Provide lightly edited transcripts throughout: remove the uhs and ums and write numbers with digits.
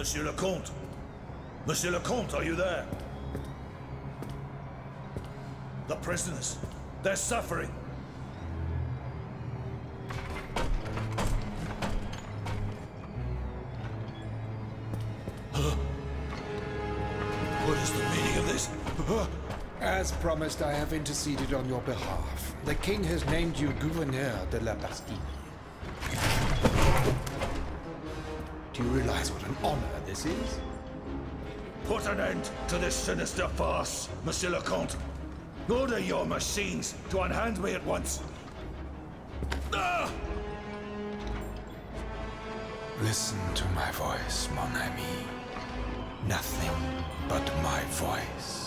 Monsieur le Comte! Monsieur le Comte, are you there? The prisoners, they're suffering. What is the meaning of this? As promised, I have interceded on your behalf. The king has named you Gouverneur de la Bastille. Do you realize what an honor this is? Put an end to this sinister farce, Monsieur le Comte. Order your machines to unhand me at once. Ah! Listen to my voice, mon ami. Nothing but my voice.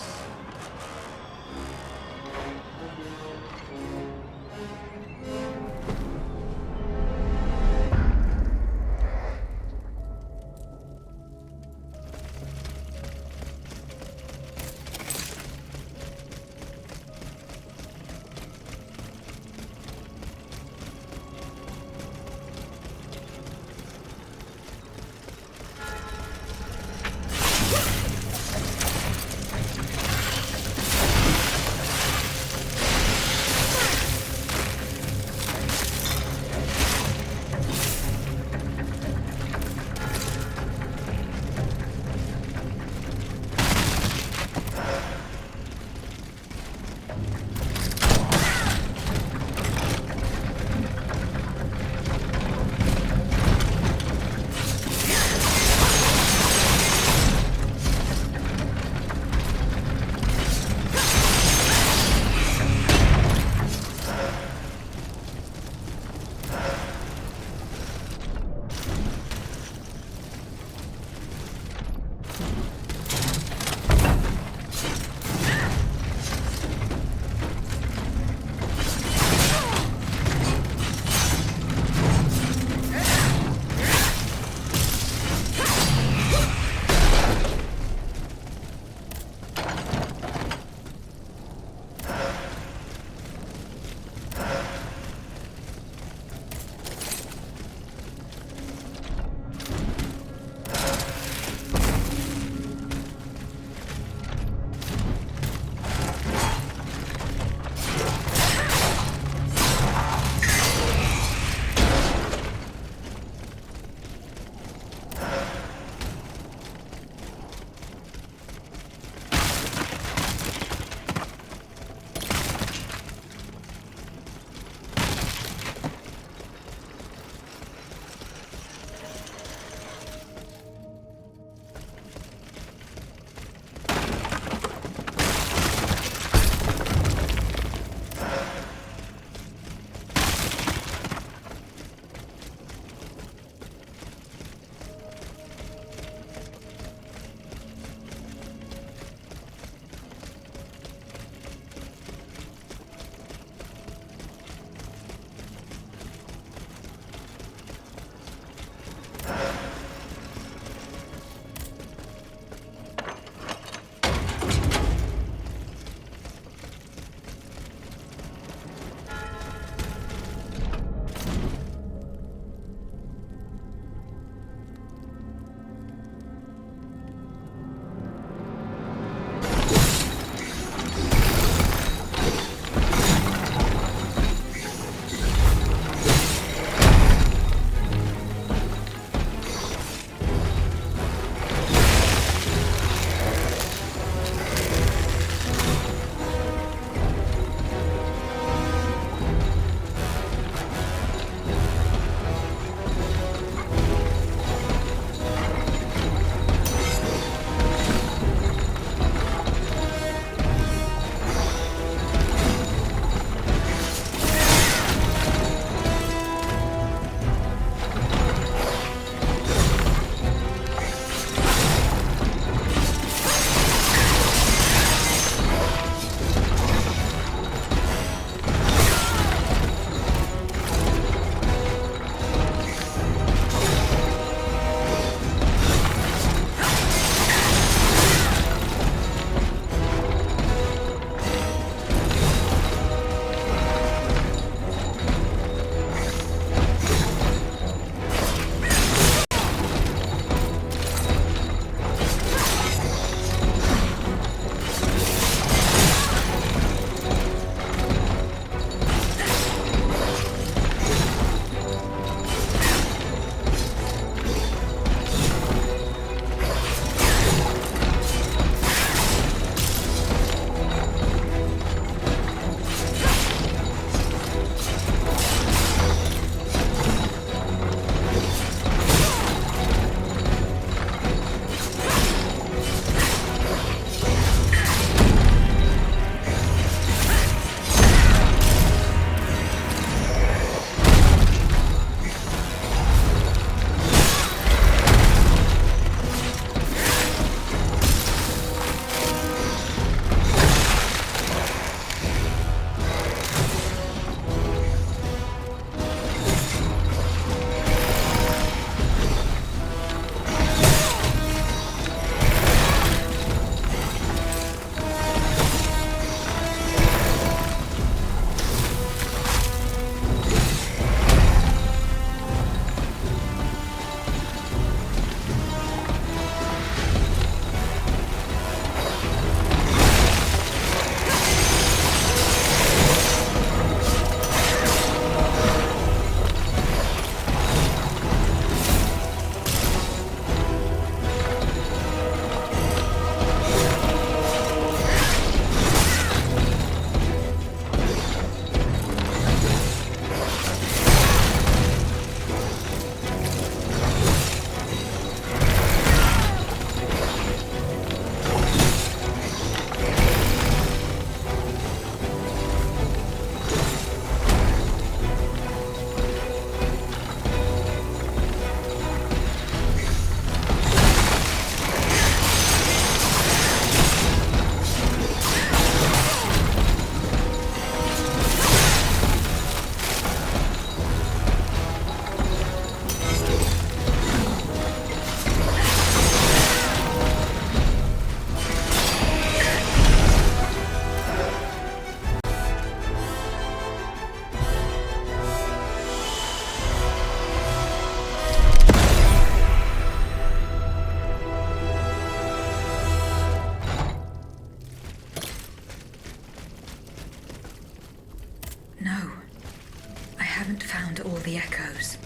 haven't found all the echoes.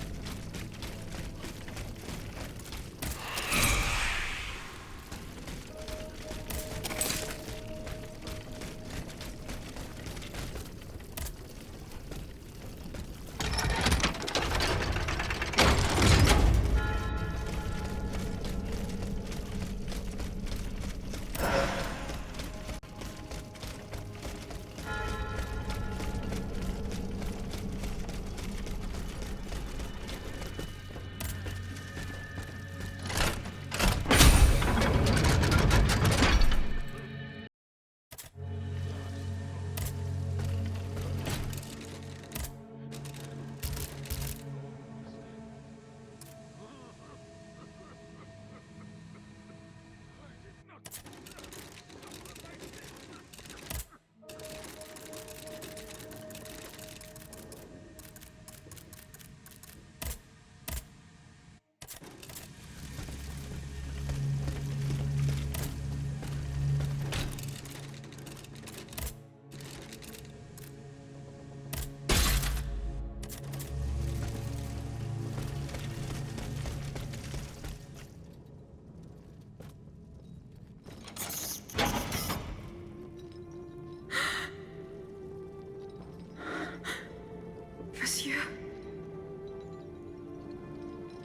Monsieur.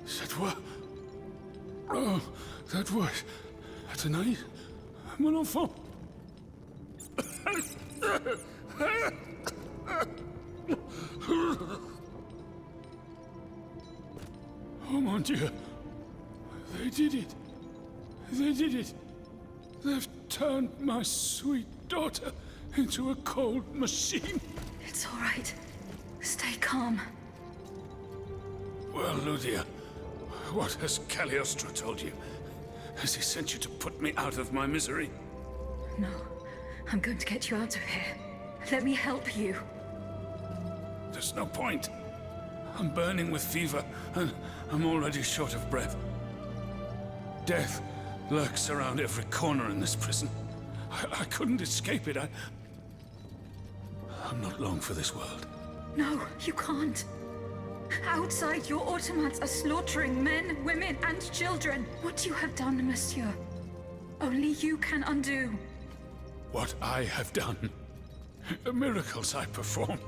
C'est toi? Oh, that voice. Tonight, mon enfant. Oh mon Dieu. They did it. They did it. They've turned my sweet daughter into a cold machine. It's all right. Stay calm. Well, Ludia, what has Cagliostro told you? Has he sent you to put me out of my misery? No, I'm going to get you out of here. Let me help you. There's no point. I'm burning with fever, and I'm already short of breath. Death lurks around every corner in this prison. I couldn't escape it. I'm not long for this world. No, you can't. Outside, your automats are slaughtering men, women, and children. What you have done, monsieur, only you can undo. What I have done, the miracles I performed,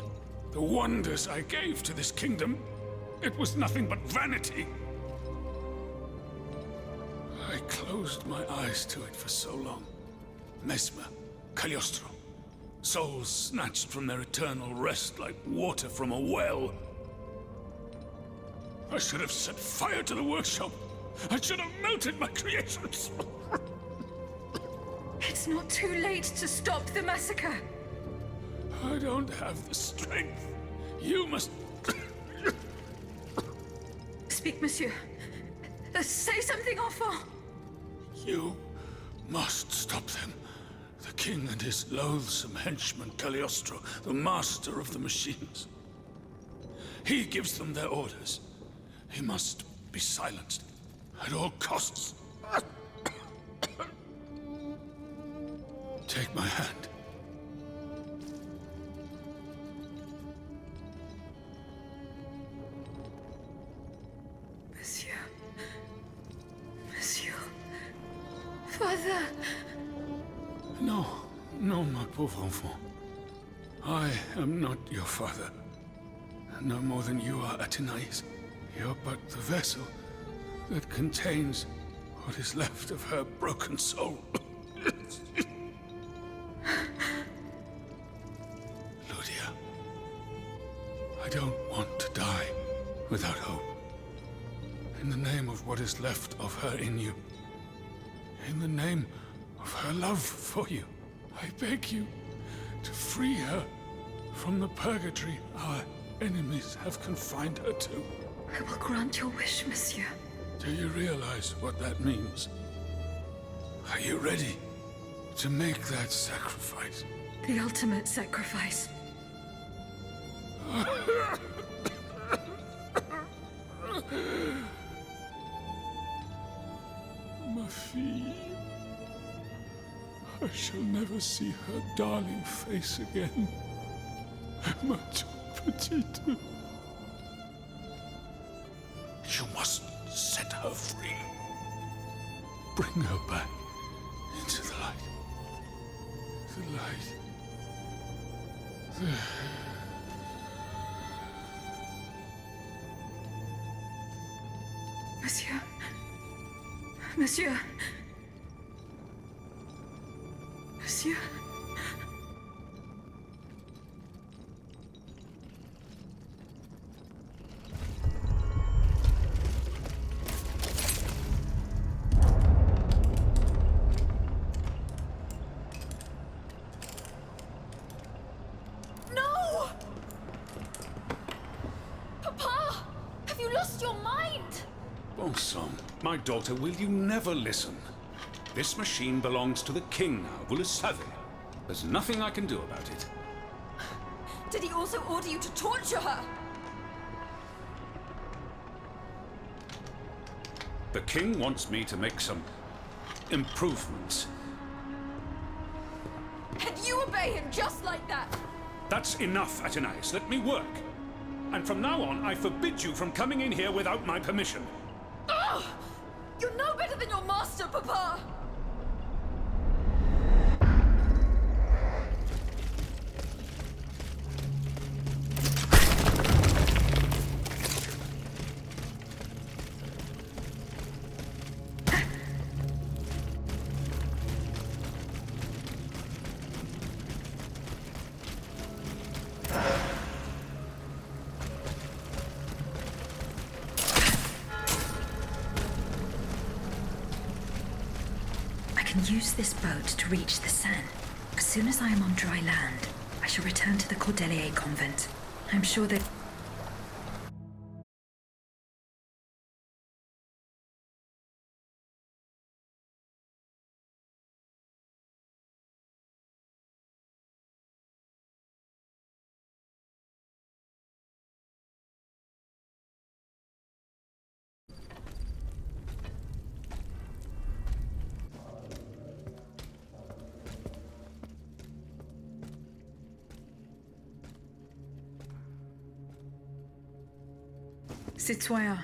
the wonders I gave to this kingdom, it was nothing but vanity. I closed my eyes to it for so long. Mesmer, Cagliostro, souls snatched from their eternal rest like water from a well. I should have set fire to the workshop. I should have melted my creations. It's not too late to stop the massacre. I don't have the strength. You must... Speak, monsieur. Say something, enfant. You must stop them. The king and his loathsome henchman, Cagliostro, the master of the machines. He gives them their orders. He must be silenced at all costs. Take my hand. Monsieur. Monsieur. Father. No, no, my pauvre enfant. I am not your father. No more than you are Athenais. You're but the vessel that contains what is left of her broken soul. Ludia, I don't want to die without hope. In the name of what is left of her in you, in the name of her love for you, I beg you to free her from the purgatory our enemies have confined her to. I will grant your wish, monsieur. Do you realize what that means? Are you ready to make that sacrifice? The ultimate sacrifice. Ma fille. I shall never see her darling face again. Ma toute petite. You must set her free. Bring her back into the light. The light. Monsieur. Monsieur. Monsieur. No! Papa! Have you lost your mind? Bon sang, my daughter, will you never listen? This machine belongs to the king now, vous le savez. There's nothing I can do about it. Did he also order you to torture her? The king wants me to make some improvements. And you obey him just like that? That's enough, Athenais. Let me work. And from now on, I forbid you from coming in here without my permission. Ugh! You're no better than your master, Papa! I can use this boat to reach the Seine. As soon as I am on dry land, I shall return to the Cordelier convent. I'm sure that... Citoyen,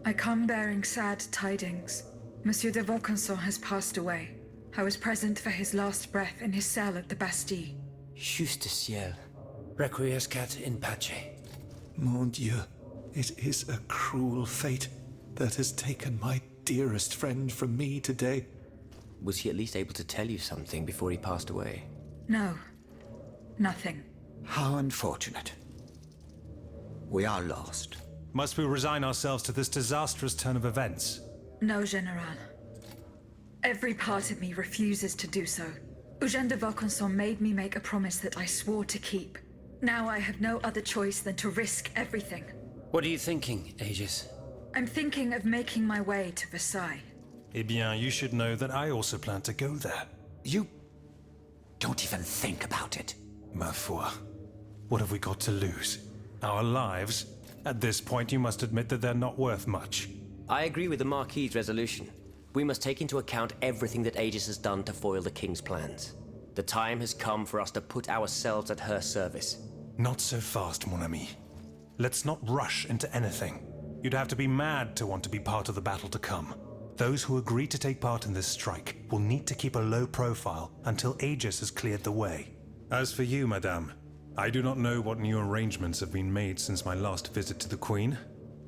I come bearing sad tidings. Monsieur de Vaucanson has passed away. I was present for his last breath in his cell at the Bastille. Juste ciel. Requiescat in pace. Mon Dieu, it is a cruel fate that has taken my dearest friend from me today. Was he at least able to tell you something before he passed away? No, nothing. How unfortunate. We are lost. Must we resign ourselves to this disastrous turn of events? No, General. Every part of me refuses to do so. Eugène de Vaucanson made me make a promise that I swore to keep. Now I have no other choice than to risk everything. What are you thinking, Aegis? I'm thinking of making my way to Versailles. Eh bien, you should know that I also plan to go there. You don't even think about it. Ma foi. What have we got to lose? Our lives? At this point, you must admit that they're not worth much. I agree with the Marquis's resolution. We must take into account everything that Aegis has done to foil the King's plans. The time has come for us to put ourselves at her service. Not so fast, mon ami. Let's not rush into anything. You'd have to be mad to want to be part of the battle to come. Those who agree to take part in this strike will need to keep a low profile until Aegis has cleared the way. As for you, madame, I do not know what new arrangements have been made since my last visit to the Queen,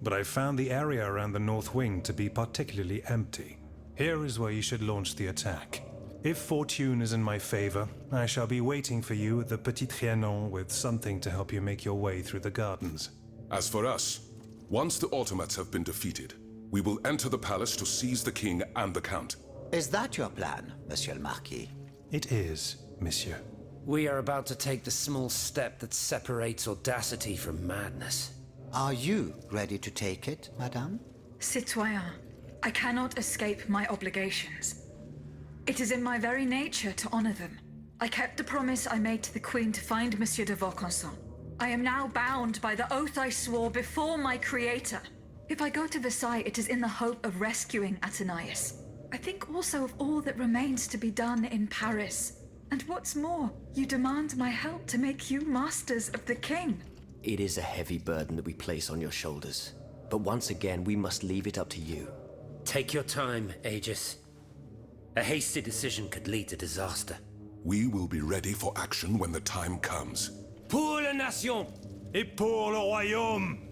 but I found the area around the North Wing to be particularly empty. Here is where you should launch the attack. If fortune is in my favor, I shall be waiting for you at the Petit Trianon with something to help you make your way through the gardens. As for us, once the automats have been defeated, we will enter the palace to seize the king and the count. Is that your plan, Monsieur le Marquis? It is, monsieur. We are about to take the small step that separates audacity from madness. Are you ready to take it, Madame? Citoyen, I cannot escape my obligations. It is in my very nature to honor them. I kept the promise I made to the Queen to find Monsieur de Vaucanson. I am now bound by the oath I swore before my creator. If I go to Versailles, it is in the hope of rescuing Athenais. I think also of all that remains to be done in Paris. And what's more, you demand my help to make you masters of the king. It is a heavy burden that we place on your shoulders. But once again, we must leave it up to you. Take your time, Aegis. A hasty decision could lead to disaster. We will be ready for action when the time comes. Pour la nation! Et pour le royaume!